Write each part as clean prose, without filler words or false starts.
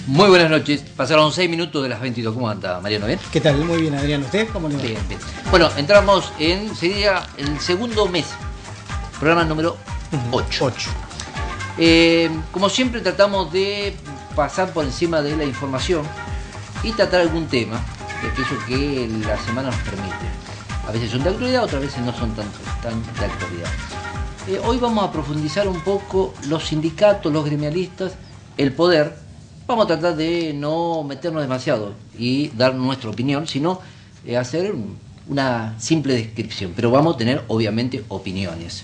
Muy buenas noches. Pasaron 6 minutos de las 22. ¿Cómo anda, Mariano? ¿Bien? ¿Qué tal? Muy bien, Adrián. ¿Usted cómo le va? Bien, bien. Bueno, entramos sería el segundo mes. Programa número 8. Como siempre tratamos de pasar por encima de la información y tratar algún tema de aquello que la semana nos permite. A veces son de actualidad, otras veces no son tan de actualidad. Hoy vamos a profundizar un poco los sindicatos, los gremialistas, el poder. Vamos a tratar de no meternos demasiado y dar nuestra opinión, sino hacer una simple descripción. Pero vamos a tener, obviamente, opiniones.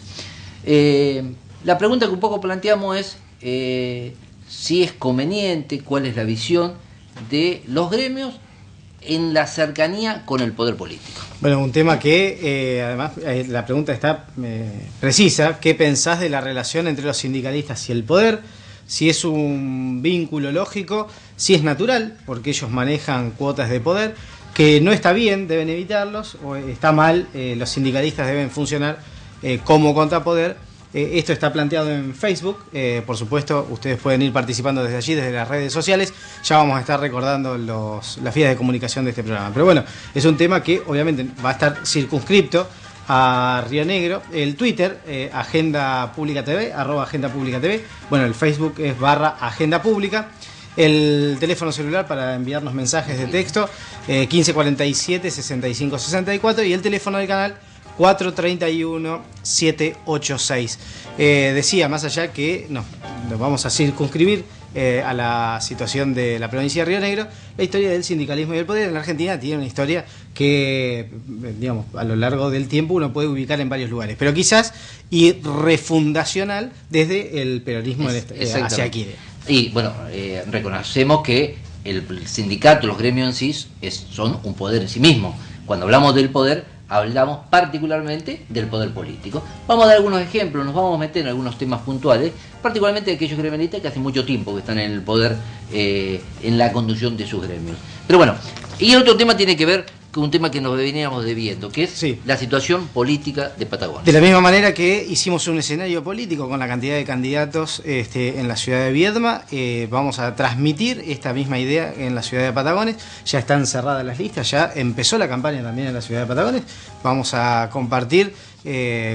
La pregunta que un poco planteamos es si es conveniente, cuál es la visión de los gremios en la cercanía con el poder político. Bueno, un tema que además la pregunta está precisa. ¿Qué pensás de la relación entre los sindicalistas y el poder? Si es un vínculo lógico, si es natural, porque ellos manejan cuotas de poder, que no está bien, deben evitarlos, o está mal, los sindicalistas deben funcionar como contrapoder. Esto está planteado en Facebook, por supuesto, ustedes pueden ir participando desde allí, desde las redes sociales. Ya vamos a estar recordando las vías de comunicación de este programa. Pero bueno, es un tema que obviamente va a estar circunscripto a Río Negro. El Twitter, Agenda Pública TV, @Agenda Pública TV. Bueno, el Facebook es /Agenda Pública. El teléfono celular para enviarnos mensajes de texto, 1547-6564. Y el teléfono del canal, 431-786. Decía, más allá que nos vamos a circunscribir a la situación de la provincia de Río Negro, la historia del sindicalismo y el poder en la Argentina tiene una historia que, digamos, a lo largo del tiempo uno puede ubicar en varios lugares, pero quizás y refundacional desde el peronismo hacia aquí. Y bueno, reconocemos que el sindicato, los gremios en sí, son un poder en sí mismo. Cuando hablamos del poder, hablamos particularmente del poder político. Vamos a dar algunos ejemplos, nos vamos a meter en algunos temas puntuales, particularmente de aquellos gremialistas que hace mucho tiempo que están en el poder, en la conducción de sus gremios. Pero bueno, y otro tema tiene que ver con un tema que nos veníamos debiendo, que es la situación política de Patagonia. De la misma manera que hicimos un escenario político con la cantidad de candidatos en la ciudad de Viedma, vamos a transmitir esta misma idea en la ciudad de Patagones. Ya están cerradas las listas, ya empezó la campaña también en la ciudad de Patagones. Vamos a compartir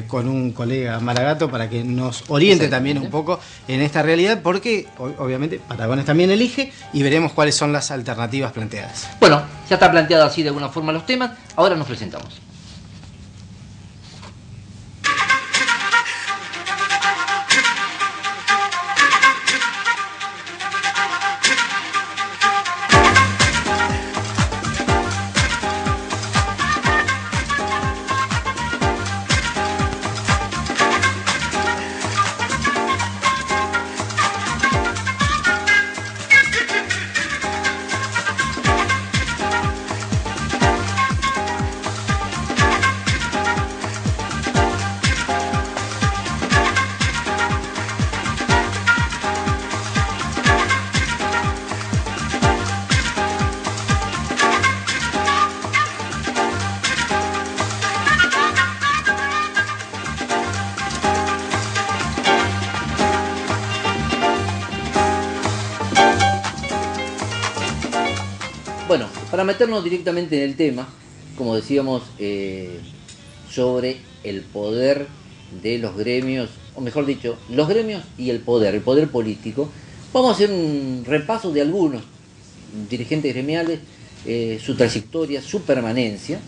con un colega Maragato para que nos oriente también un poco en esta realidad, porque obviamente Patagones también elige y veremos cuáles son las alternativas planteadas. Bueno, ya está planteado así de alguna forma los temas, ahora nos presentamos. Bueno, para meternos directamente en el tema, como decíamos, sobre el poder de los gremios, o mejor dicho, los gremios y el poder político, vamos a hacer un repaso de algunos dirigentes gremiales, su trayectoria, su permanencia.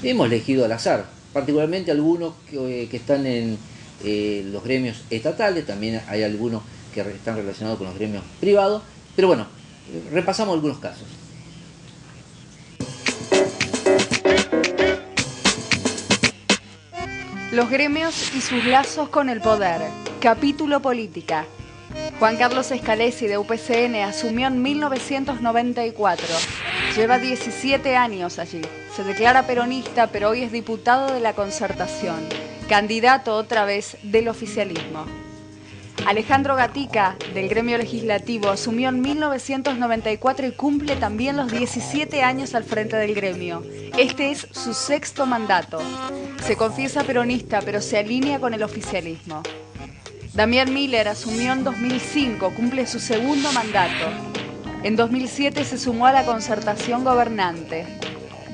Hemos elegido al azar, particularmente algunos que están en los gremios estatales, también hay algunos que están relacionados con los gremios privados, pero bueno, repasamos algunos casos. Los gremios y sus lazos con el poder. Capítulo Política. Juan Carlos Scalesi de UPCN asumió en 1994. Lleva 17 años allí. Se declara peronista, pero hoy es diputado de la Concertación. Candidato otra vez del oficialismo. Alejandro Gatica, del gremio legislativo, asumió en 1994 y cumple también los 17 años al frente del gremio. Este es su 6º mandato. Se confiesa peronista, pero se alinea con el oficialismo. Damián Miller asumió en 2005, cumple su 2º mandato. En 2007 se sumó a la concertación gobernante.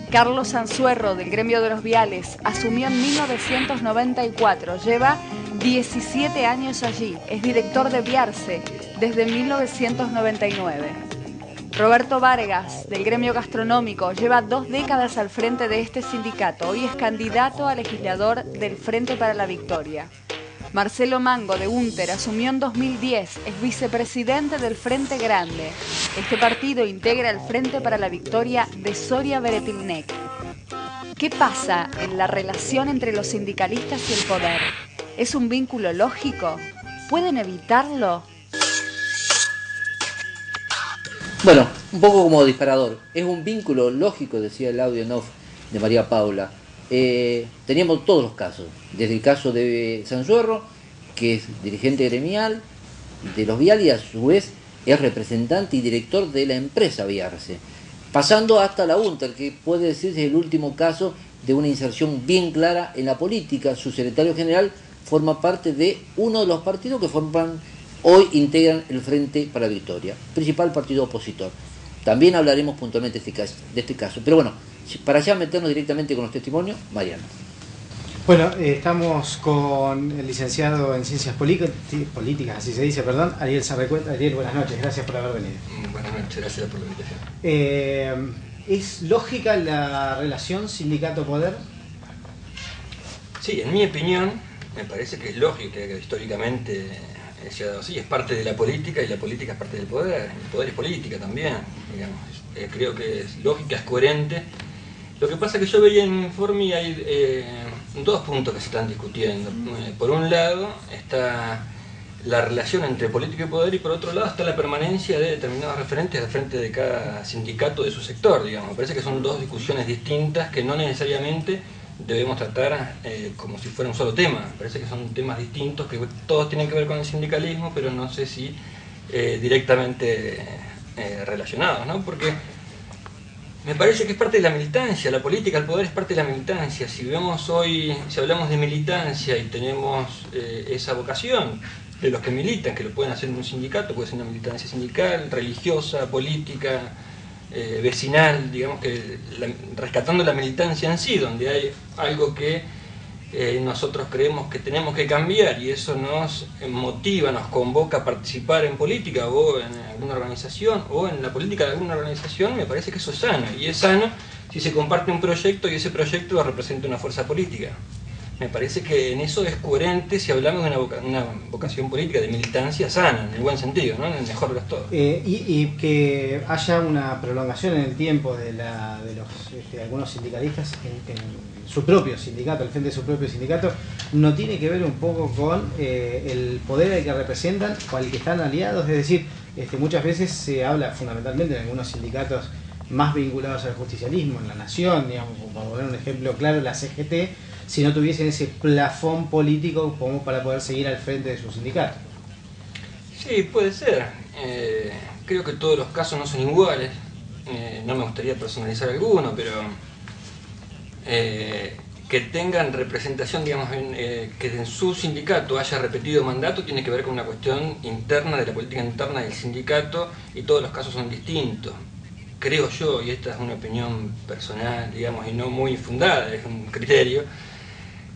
Carlos Anzuerro, del gremio de los viales, asumió en 1994. Lleva 17 años allí. Es director de Viarse desde 1999. Roberto Vargas, del gremio gastronómico, lleva 2 décadas al frente de este sindicato. Hoy es candidato a legislador del Frente para la Victoria. Marcelo Mango, de Unter, asumió en 2010. Es vicepresidente del Frente Grande. Este partido integra el Frente para la Victoria de Soria Beretilnec. ¿Qué pasa en la relación entre los sindicalistas y el poder? ¿Es un vínculo lógico? ¿Pueden evitarlo? Bueno, un poco como disparador. Es un vínculo lógico, decía el audio en off de María Paula. Teníamos todos los casos, desde el caso de Sanzuerro, que es dirigente gremial de los Viales y a su vez es representante y director de la empresa Viarse, pasando hasta la UNTER, que puede decirse el último caso de una inserción bien clara en la política. Su secretario general forma parte de uno de los partidos que hoy integran el Frente para la Victoria, principal partido opositor. También hablaremos puntualmente de este caso. Pero bueno, para ya meternos directamente con los testimonios, Mariano. Bueno, estamos con el licenciado en Ciencias Políticas, así se dice, perdón, Ariel Sarrecueta. Ariel, buenas noches, gracias por haber venido. Buenas noches, gracias por la invitación. ¿Es lógica la relación sindicato-poder? Sí, en mi opinión, me parece que es lógica, que históricamente se ha dado así. Es parte de la política y la política es parte del poder. El poder es política también, digamos. Creo que es lógica, es coherente. Lo que pasa es que yo veía en mi informe y hay 2 puntos que se están discutiendo. Por un lado está la relación entre política y poder y por otro lado está la permanencia de determinados referentes al frente de cada sindicato de su sector, digamos. Me parece que son 2 discusiones distintas que no necesariamente debemos tratar como si fuera un solo tema. Me parece que son temas distintos que todos tienen que ver con el sindicalismo, pero no sé si directamente relacionados, ¿no? Porque me parece que es parte de la militancia, la política, el poder es parte de la militancia. Si vemos hoy, si hablamos de militancia y tenemos esa vocación de los que militan, que lo pueden hacer en un sindicato, puede ser una militancia sindical, religiosa, política, vecinal, digamos que rescatando la militancia en sí, donde hay algo que nosotros creemos que tenemos que cambiar y eso nos motiva, nos convoca a participar en política o en alguna organización o en la política de alguna organización, me parece que eso es sano. Y es sano si se comparte un proyecto y ese proyecto lo representa una fuerza política. Me parece que en eso es coherente si hablamos de una vocación política de militancia sana, en el buen sentido, ¿no? En el mejor de los todos. Y que haya una prolongación en el tiempo de algunos sindicalistas en su propio sindicato, al frente de su propio sindicato, no tiene que ver un poco con el poder al que representan o al que están aliados. Es decir, muchas veces se habla fundamentalmente en algunos sindicatos más vinculados al justicialismo, en La Nación, digamos, para poner un ejemplo claro, la CGT, si no tuviesen ese plafón político como para poder seguir al frente de su sindicato. Sí, puede ser. Creo que todos los casos no son iguales. No me gustaría personalizar alguno, pero que tengan representación, digamos, que en su sindicato haya repetido mandato, tiene que ver con una cuestión interna, de la política interna del sindicato, y todos los casos son distintos. Creo yo, y esta es una opinión personal, digamos, y no muy fundada, es un criterio,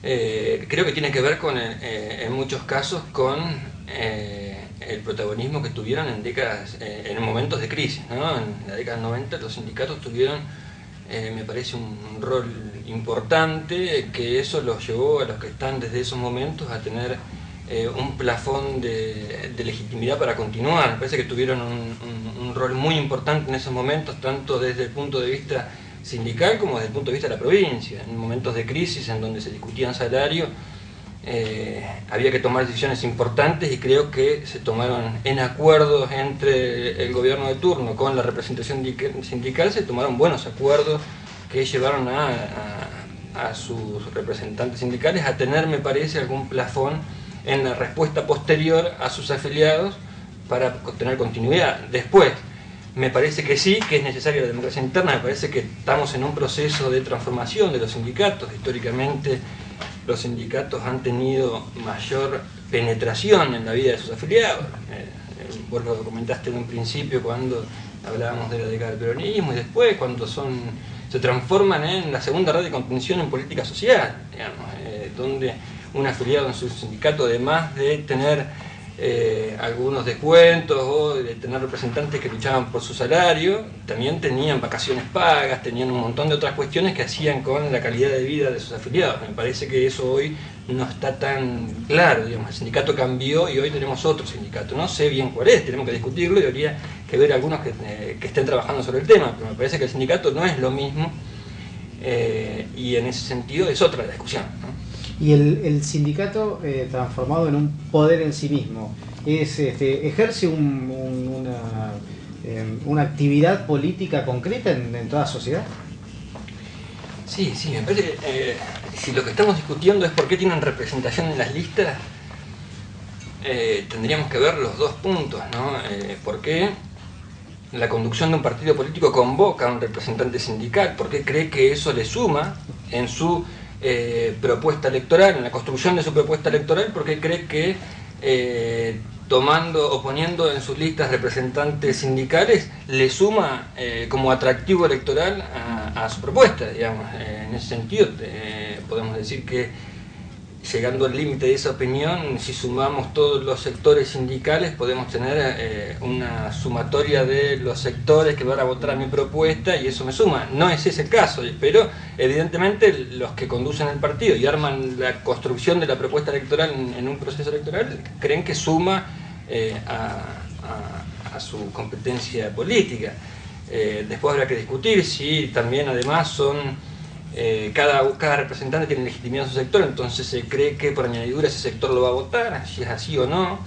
creo que tiene que ver con, en muchos casos, con el protagonismo que tuvieron en décadas, en momentos de crisis, ¿no? En la década del 90 los sindicatos tuvieron, me parece, un rol importante, que eso los llevó a los que están desde esos momentos a tener un plafón de legitimidad para continuar. Me parece que tuvieron un rol muy importante en esos momentos, tanto desde el punto de vista sindical como desde el punto de vista de la provincia. En momentos de crisis en donde se discutían salarios, había que tomar decisiones importantes y creo que se tomaron en acuerdos entre el gobierno de turno con la representación sindical, se tomaron buenos acuerdos que llevaron a sus representantes sindicales a tener, me parece, algún plafón en la respuesta posterior a sus afiliados para tener continuidad. Después, me parece que sí, que es necesaria la democracia interna, me parece que estamos en un proceso de transformación de los sindicatos. Históricamente los sindicatos han tenido mayor penetración en la vida de sus afiliados. Vos lo comentaste en un principio cuando hablábamos de la década del peronismo, y después cuando se transforman en la segunda red de contención en política social, digamos, donde un afiliado en su sindicato, además de tener algunos descuentos o de tener representantes que luchaban por su salario, también tenían vacaciones pagas, tenían un montón de otras cuestiones que hacían con la calidad de vida de sus afiliados. Me parece que eso hoy no está tan claro, digamos, el sindicato cambió y hoy tenemos otro sindicato. No sé bien cuál es, tenemos que discutirlo y habría que ver algunos que estén trabajando sobre el tema, pero me parece que el sindicato no es lo mismo y en ese sentido es otra la discusión, ¿no? Y el sindicato transformado en un poder en sí mismo, ¿ejerce una actividad política concreta en toda sociedad? Sí, me parece que si lo que estamos discutiendo es por qué tienen representación en las listas, tendríamos que ver los dos puntos, ¿no? ¿Por qué la conducción de un partido político convoca a un representante sindical? ¿Por qué cree que eso le suma en su propuesta electoral, en la construcción de su propuesta electoral? Porque cree que tomando o poniendo en sus listas representantes sindicales le suma como atractivo electoral a su propuesta, digamos. En ese sentido podemos decir que llegando al límite de esa opinión, si sumamos todos los sectores sindicales podemos tener una sumatoria de los sectores que van a votar a mi propuesta y eso me suma. No es ese el caso, pero evidentemente los que conducen el partido y arman la construcción de la propuesta electoral en un proceso electoral creen que suma a su competencia política. Después habrá que discutir si también además son cada representante tiene legitimidad en su sector, entonces se cree que por añadidura ese sector lo va a votar, si es así o no,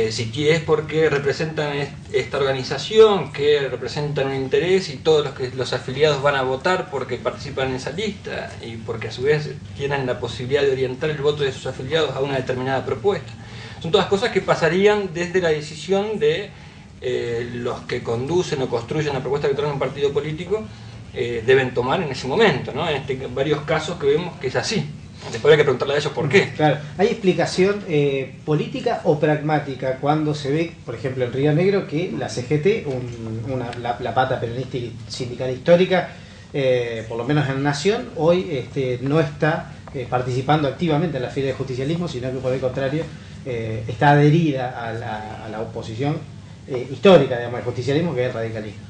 si es porque representan esta organización, que representan un interés y todos los afiliados van a votar porque participan en esa lista y porque a su vez tienen la posibilidad de orientar el voto de sus afiliados a una determinada propuesta. Son todas cosas que pasarían desde la decisión de los que conducen o construyen la propuesta electoral de un partido político, deben tomar en ese momento, ¿no? En varios casos que vemos que es así. Después hay que preguntarle a ellos por qué. Claro. ¿Hay explicación política o pragmática cuando se ve, por ejemplo, en Río Negro, que la CGT, la pata peronista y sindical histórica, por lo menos en Nación, hoy no está participando activamente en la fila de justicialismo, sino que por el contrario está adherida a la oposición histórica, digamos, del justicialismo, que es el radicalismo?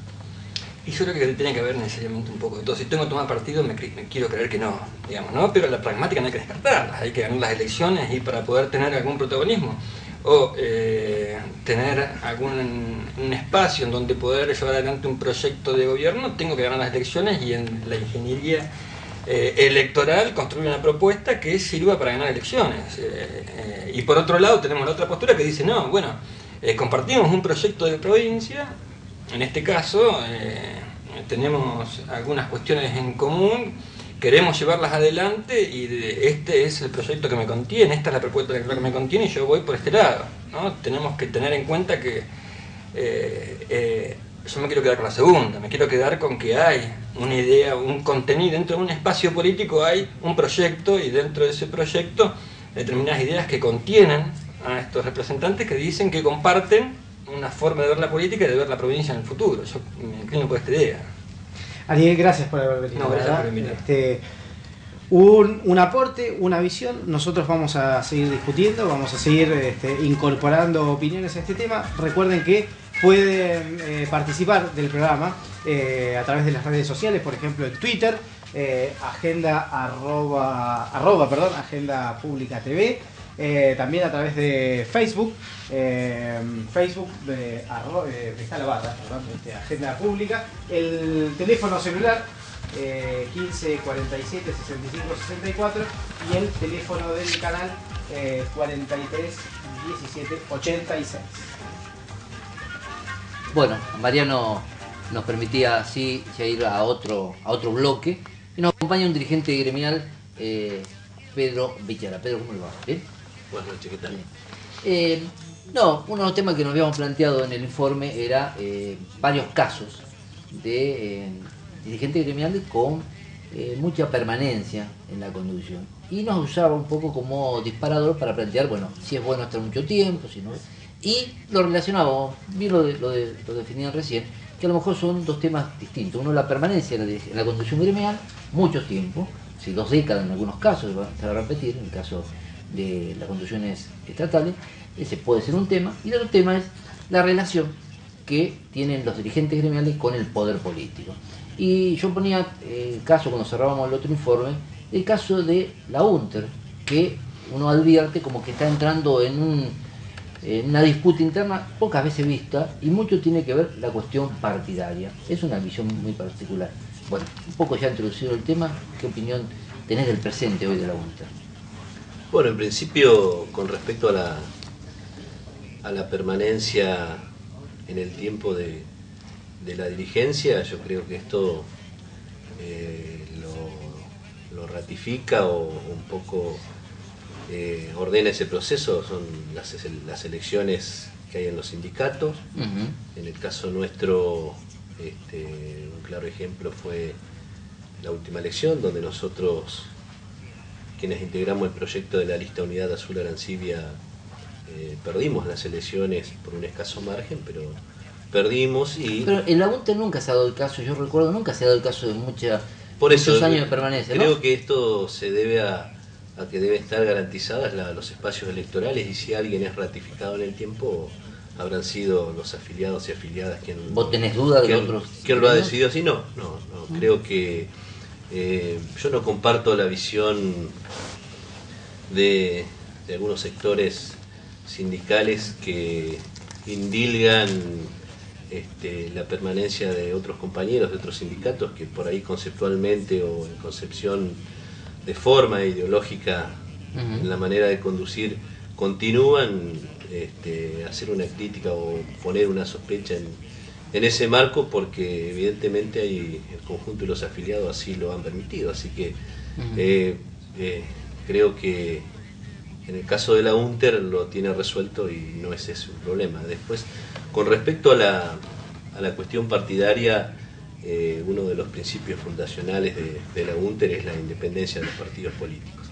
Y yo creo que tiene que haber necesariamente un poco de todo. Si tengo que tomar partido, me quiero creer que no, digamos, ¿no? Pero la pragmática no hay que descartarla, hay que ganar las elecciones y para poder tener algún protagonismo o tener un espacio en donde poder llevar adelante un proyecto de gobierno, tengo que ganar las elecciones y en la ingeniería electoral construir una propuesta que sirva para ganar elecciones. Y por otro lado tenemos la otra postura que dice, no, bueno, compartimos un proyecto de provincia. En este caso tenemos algunas cuestiones en común, queremos llevarlas adelante y este es el proyecto que me contiene, esta es la propuesta que me contiene y yo voy por este lado, ¿no? Tenemos que tener en cuenta que yo me quiero quedar con la segunda, me quiero quedar con que hay una idea, un contenido, dentro de un espacio político hay un proyecto y dentro de ese proyecto determinadas ideas que contienen a estos representantes que dicen que comparten una forma de ver la política y de ver la provincia en el futuro. Yo me inclino por esta idea. Ariel, gracias por haber venido. No, gracias por invitar. Un aporte, una visión. Nosotros vamos a seguir discutiendo, vamos a seguir incorporando opiniones a este tema. Recuerden que pueden participar del programa a través de las redes sociales, por ejemplo en Twitter, agenda Pública TV. También a través de Facebook, está la barra, Agenda Pública, el teléfono celular 15 47 65 64 y el teléfono del canal 43 17 86. Bueno, Mariano nos permitía así ya ir a otro bloque y nos acompaña un dirigente gremial, Pedro Villara. Pedro, ¿cómo le va? ¿Bien? Buenas noches, ¿qué tal? No, uno de los temas que nos habíamos planteado en el informe era varios casos de dirigentes gremiales con mucha permanencia en la conducción. Y nos usaba un poco como disparador para plantear, bueno, si es bueno estar mucho tiempo, si no. Y lo relacionábamos, bien lo definían recién, que a lo mejor son dos temas distintos. Uno, la permanencia en la conducción gremial, mucho tiempo, si 2 décadas en algunos casos, se va a repetir, en el caso de las conducciones estatales, ese puede ser un tema. Y el otro tema es la relación que tienen los dirigentes gremiales con el poder político. Y yo ponía el caso, cuando cerrábamos el otro informe, el caso de la UNTER, que uno advierte como que está entrando en una disputa interna pocas veces vista, y mucho tiene que ver la cuestión partidaria. Es una visión muy particular. Bueno, un poco ya introducido el tema, ¿qué opinión tenés del presente hoy de la UNTER? Bueno, en principio, con respecto a la permanencia en el tiempo de la dirigencia, yo creo que esto lo ratifica o un poco ordena ese proceso. Son las elecciones que hay en los sindicatos. En el caso nuestro, un claro ejemplo fue la última elección, donde nosotros, quienes integramos el proyecto de la lista Unidad Azul Arancibia, perdimos las elecciones por un escaso margen, pero perdimos. Pero en la UNTER nunca se ha dado el caso, yo recuerdo, nunca se ha dado el caso de muchos años de permanencia, creo, ¿no? Que esto se debe a que deben estar garantizadas los espacios electorales, y si alguien es ratificado en el tiempo, habrán sido los afiliados y afiliadas quien... ¿Vos tenés duda de otros? ¿Quién lo ha decidido así? No. Creo que yo no comparto la visión de algunos sectores sindicales que indilgan la permanencia de otros compañeros de otros sindicatos que por ahí conceptualmente o en concepción de forma ideológica en la manera de conducir continúan a hacer una crítica o poner una sospecha en ese marco, porque evidentemente hay el conjunto de los afiliados así lo han permitido. Así que creo que en el caso de la UNTER lo tiene resuelto y no es ese un problema. Después, con respecto a la cuestión partidaria, uno de los principios fundacionales de la UNTER es la independencia de los partidos políticos.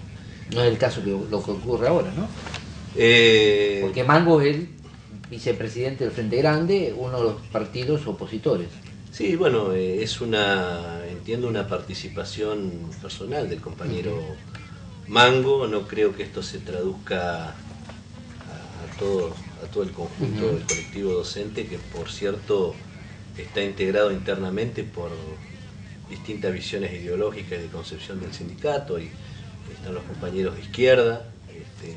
No es el caso que lo que ocurre ahora, ¿no? Porque Mango es el vicepresidente del Frente Grande, uno de los partidos opositores. Sí, bueno, entiendo una participación personal del compañero Mango. No creo que esto se traduzca a todo el conjunto del colectivo docente, que por cierto está integrado internamente por distintas visiones ideológicas y de concepción del sindicato, y están los compañeros de izquierda,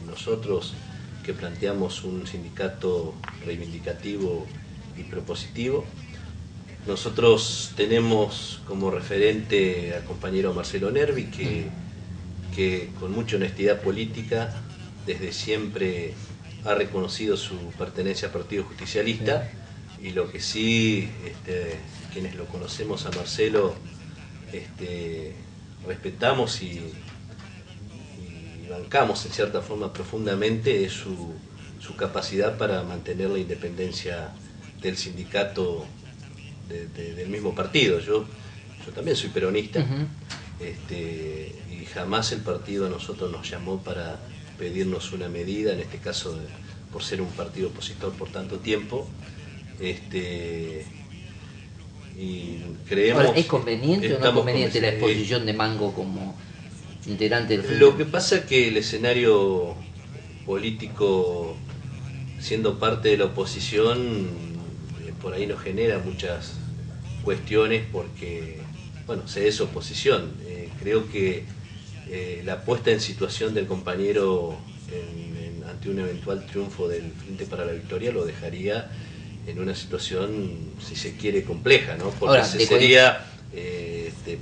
nosotros que planteamos un sindicato reivindicativo y propositivo. Nosotros tenemos como referente al compañero Marcelo Nervi, que con mucha honestidad política desde siempre ha reconocido su pertenencia al Partido Justicialista, y lo que sí, quienes lo conocemos a Marcelo, respetamos y bancamos en cierta forma profundamente es su capacidad para mantener la independencia del sindicato del mismo partido. Yo también soy peronista, y jamás el partido a nosotros nos llamó para pedirnos una medida, en este caso por ser un partido opositor por tanto tiempo. Y creemos... Ahora, ¿es conveniente o no es conveniente la exposición de Mango como integrante del Frente? Lo que pasa es que el escenario político, siendo parte de la oposición, por ahí nos genera muchas cuestiones, porque bueno, se es oposición. Creo que la puesta en situación del compañero ante un eventual triunfo del Frente para la Victoria lo dejaría en una situación, si se quiere, compleja, ¿no? Porque ahora, sería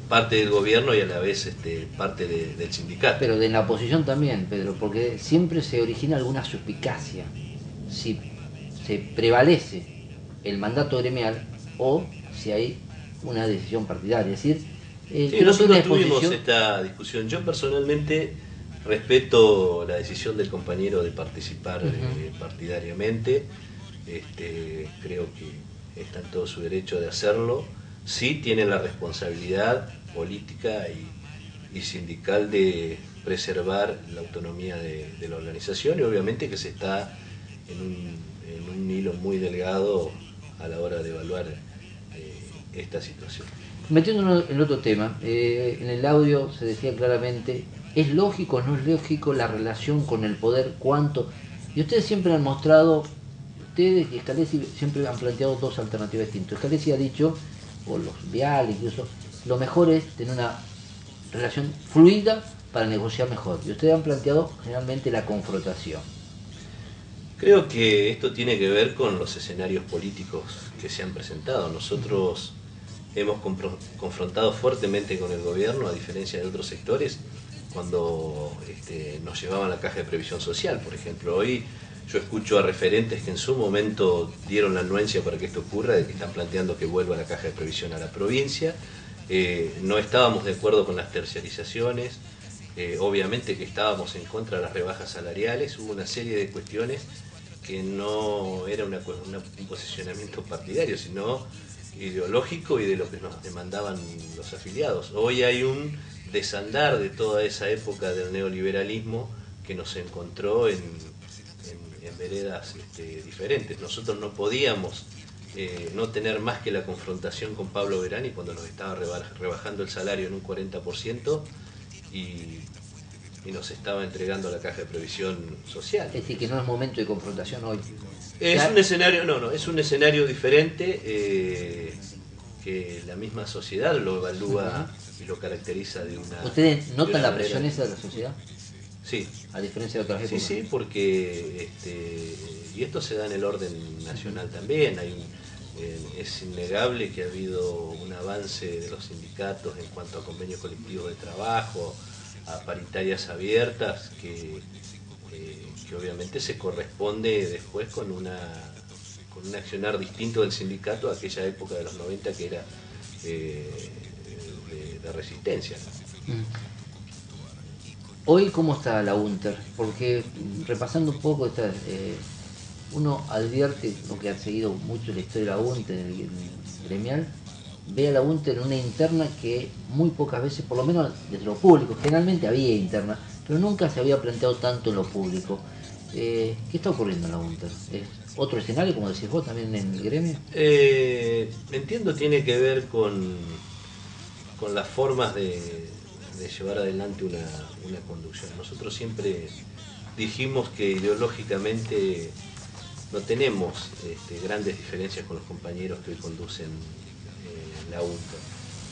parte del gobierno y a la vez parte del sindicato. Pero de la oposición también, Pedro, porque siempre se origina alguna suspicacia si se prevalece el mandato gremial o si hay una decisión partidaria. Es decir, sí, nosotros tuvimos esta discusión. Yo personalmente respeto la decisión del compañero de participar partidariamente. Creo que está en todo su derecho de hacerlo. Sí tiene la responsabilidad política y sindical de preservar la autonomía de la organización, y obviamente que se está en un hilo muy delgado a la hora de evaluar esta situación. Metiéndonos en otro tema, en el audio se decía claramente, ¿es lógico o no es lógico la relación con el poder? ¿Cuánto? Y ustedes siempre han mostrado, ustedes y Scalesi siempre han planteado dos alternativas distintas. Scalesi ha dicho, o los Vial incluso, lo mejor es tener una relación fluida para negociar mejor. Y ustedes han planteado generalmente la confrontación. Creo que esto tiene que ver con los escenarios políticos que se han presentado. Nosotros hemos confrontado fuertemente con el gobierno, a diferencia de otros sectores, cuando nos llevaban la caja de previsión social, por ejemplo. Hoy yo escucho a referentes que en su momento dieron la anuencia para que esto ocurra, de que están planteando que vuelva la caja de previsión a la provincia. No estábamos de acuerdo con las terciarizaciones, obviamente que estábamos en contra de las rebajas salariales. Hubo una serie de cuestiones que no era un posicionamiento partidario, sino ideológico y de lo que nos demandaban los afiliados. Hoy hay un desandar de toda esa época del neoliberalismo que nos encontró en veredas diferentes. Nosotros no podíamos no tener más que la confrontación con Pablo Verani cuando nos estaba rebajando el salario en un 40% y nos estaba entregando la caja de previsión social. Es decir, que no es momento de confrontación hoy. Es un escenario, es un escenario diferente que la misma sociedad lo evalúa y lo caracteriza de una... ¿Ustedes notan la presión esa de la sociedad? Sí. A diferencia de otras épocas. Sí, porque y esto se da en el orden nacional también. Es innegable que ha habido un avance de los sindicatos en cuanto a convenios colectivos de trabajo, a paritarias abiertas, que obviamente se corresponde después con un accionar distinto del sindicato a aquella época de los 90 que era de resistencia. Hoy, ¿cómo está la UNTER? Porque repasando un poco, uno advierte, lo que ha seguido mucho la historia de la UNTER, el gremial, ve a la UNTER en una interna que muy pocas veces, por lo menos desde lo público, generalmente había interna, pero nunca se había planteado tanto en lo público. ¿Qué está ocurriendo en la UNTER? ¿Es otro escenario, como decís vos, también en el gremio? Entiendo tiene que ver con las formas de llevar adelante una conducción. Nosotros siempre dijimos que ideológicamente no tenemos grandes diferencias con los compañeros que hoy conducen la UNTER.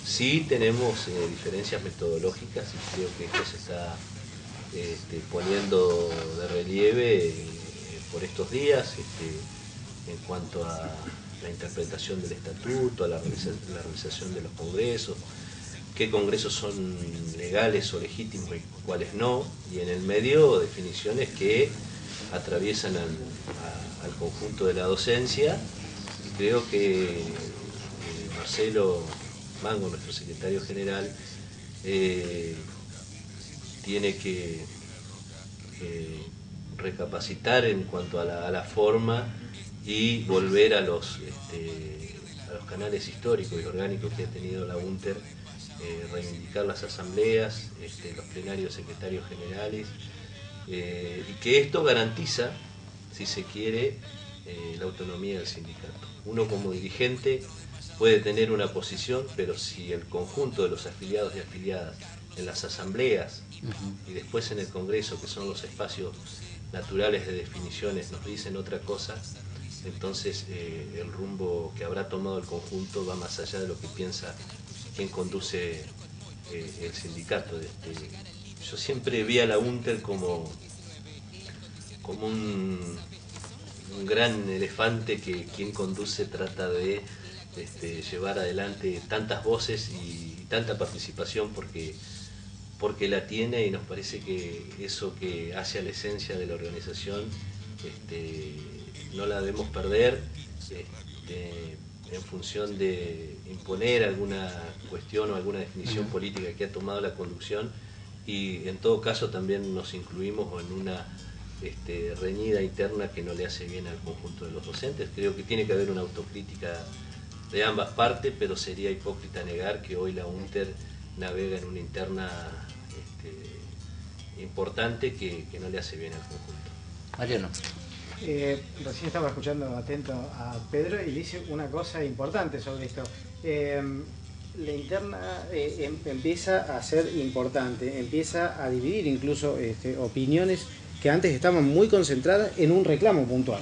Sí tenemos diferencias metodológicas y creo que esto se está poniendo de relieve por estos días en cuanto a la interpretación del estatuto, a la realización de los congresos, qué congresos son legales o legítimos y cuáles no, y en el medio definiciones que atraviesan al conjunto de la docencia. Y creo que Marcelo Mango, nuestro secretario general, tiene que recapacitar en cuanto a la forma y volver a los canales históricos y orgánicos que ha tenido la UNTER, reivindicar las asambleas, los plenarios secretarios generales, y que esto garantiza, si se quiere, la autonomía del sindicato. Uno como dirigente puede tener una posición, pero si el conjunto de los afiliados y afiliadas en las asambleas y después en el Congreso, que son los espacios naturales de definiciones, nos dicen otra cosa, entonces el rumbo que habrá tomado el conjunto va más allá de lo que piensa quien conduce el sindicato. Yo siempre vi a la UNTER como un gran elefante que quien conduce trata de llevar adelante tantas voces y tanta participación porque la tiene, y nos parece que eso que hace a la esencia de la organización no la debemos perder en función de imponer alguna cuestión o alguna definición política que ha tomado la conducción, y en todo caso también nos incluimos en una reñida interna que no le hace bien al conjunto de los docentes. Creo que tiene que haber una autocrítica de ambas partes, pero sería hipócrita negar que hoy la UNTER navega en una interna importante que no le hace bien al conjunto. Mariano. Recién estaba escuchando atento a Pedro y dice una cosa importante sobre esto. La interna empieza a ser importante, empieza a dividir incluso opiniones que antes estaban muy concentradas en un reclamo puntual.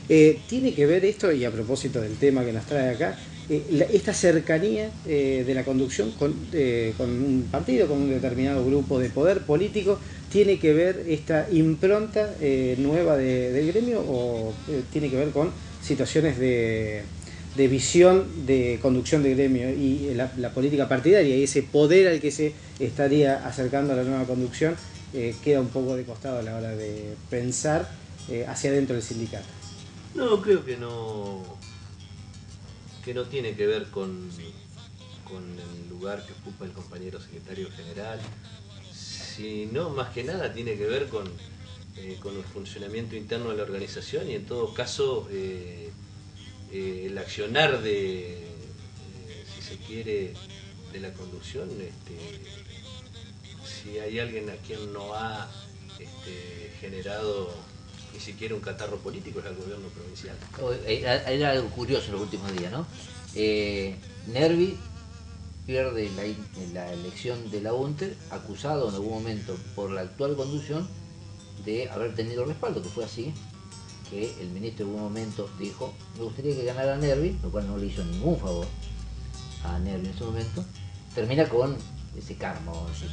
Tiene que ver esto, y a propósito del tema que nos trae acá, esta cercanía de la conducción con un partido, con un determinado grupo de poder político, ¿tiene que ver esta impronta nueva del gremio o tiene que ver con situaciones de visión de conducción de gremio y la política partidaria y ese poder al que se estaría acercando a la nueva conducción queda un poco de costado a la hora de pensar hacia adentro del sindicato? No, creo que no tiene que ver con el lugar que ocupa el compañero secretario general, sino más que nada tiene que ver con el funcionamiento interno de la organización y en todo caso el accionar si se quiere, de la conducción. Si hay alguien a quien no ha generado ni siquiera un catarro político, es el gobierno provincial. Era algo curioso en los últimos días, ¿no? Nervi pierde la elección de la UNTER, acusado en algún momento por la actual conducción de haber tenido respaldo, que fue así, que el ministro en algún momento dijo, me gustaría que ganara Nervi, lo cual no le hizo ningún favor a Nervi en ese momento, termina con ese karma, así.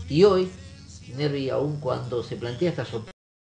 Y hoy, Nervi, aun cuando se plantea esta sorpresa,